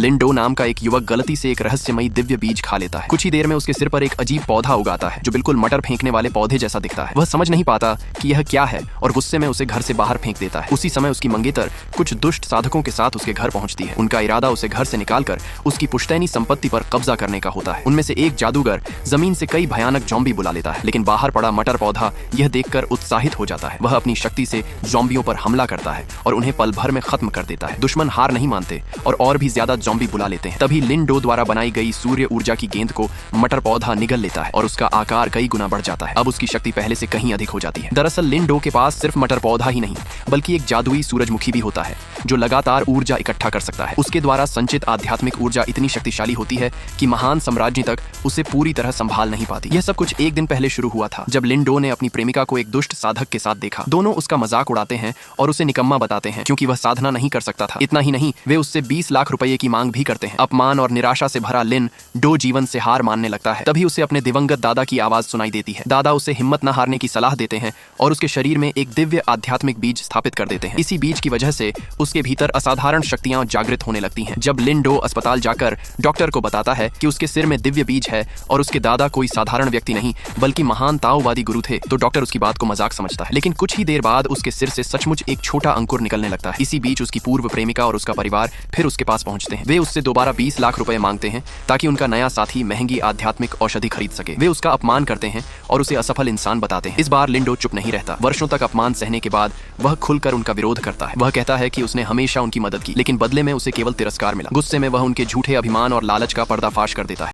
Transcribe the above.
लिंडो नाम का एक युवक गलती से एक रहस्यमयी दिव्य बीज खा लेता है। कुछ ही देर में उसके सिर पर एक अजीब पौधा उगाता है जो बिल्कुल मटर फेंकने वाले पौधे जैसा दिखता है। वह समझ नहीं पाता कि यह क्या है और गुस्से में उसे घर से बाहर फेंक देता है। उसी समय उसकी मंगेतर कुछ दुष्ट साधकों के साथ उसके घर पहुंचती है। उनका इरादा उसे घर से निकालकर उसकी पुश्तैनी संपत्ति पर कब्जा करने का होता है। उनमें से एक जादूगर जमीन से कई भयानक ज़ॉम्बी बुला लेता है, लेकिन बाहर पड़ा मटर पौधा यह देखकर उत्साहित हो जाता है। वह अपनी शक्ति से ज़ॉम्बियों पर हमला करता है और उन्हें पल भर में खत्म कर देता है। दुश्मन हार नहीं मानते और भी ज्यादा ज़ॉम्बी बुला लेते हैं। तभी लिंडो द्वारा बनाई गई सूर्य ऊर्जा की गेंद को मटर पौधा निगल लेता है और उसका आकार कई गुना बढ़ जाता है। अब उसकी शक्ति पहले से कहीं अधिक हो जाती है। दरअसल लिंडो के पास सिर्फ मटर पौधा ही नहीं बल्कि एक जादुई सूरजमुखी भी होता है जो लगातार ऊर्जा इकट्ठा कर सकता है। उसके द्वारा संचित आध्यात्मिक ऊर्जा इतनी शक्तिशाली होती है कि महान साम्राज्य तक उसे पूरी तरह संभाल नहीं पाती। यह सब कुछ एक दिन पहले शुरू हुआ था जब लिंडो ने अपनी प्रेमिका को एक दुष्ट साधक के साथ देखा। दोनों उसका मजाक उड़ाते हैं और उसे निकम्मा बताते हैं क्योंकि वह साधना नहीं कर सकता था। इतना ही नहीं, वे उससे 20 लाख रुपए की मांग भी करते हैं। अपमान और निराशा से भरा लिंडो जीवन से हार मानने लगता है। तभी उसे अपने दिवंगत दादा की आवाज सुनाई देती है। दादा उसे हिम्मत न हारने की सलाह देते हैं और उसके शरीर में एक दिव्य आध्यात्मिक बीज स्थापित कर देते हैं। इसी बीज की वजह से उसके भीतर असाधारण शक्तियां जागृत होने लगती हैं। जब लिंडो अस्पताल जाकर डॉक्टर को बताता है कि उसके सिर में दिव्य बीज है और उसके दादा कोई साधारण व्यक्ति नहीं बल्कि महान ताओवादी गुरु थे, तो डॉक्टर उसकी बात को मजाक समझता है। लेकिन कुछ ही देर बाद उसके सिर से सचमुच एक छोटा अंकुर निकलने लगता है। इसी बीच उसकी पूर्व प्रेमिका और उसका परिवार फिर उसके पास पहुंचते हैं। वे उससे दोबारा 20 लाख रुपए मांगते हैं ताकि उनका नया साथी महंगी आध्यात्मिक औषधि खरीद सके। वे उसका अपमान करते हैं और उसे असफल इंसान बताते हैं। इस बार लिंडो चुप नहीं रहता। वर्षों तक अपमान सहने के बाद वह खुलकर उनका विरोध करता है। वह कहता है कि उसने हमेशा उनकी मदद की, लेकिन बदले में उसे केवल तिरस्कार मिला। गुस्से में वह उनके झूठे अभिमान और लालच का पर्दाफाश कर देता है।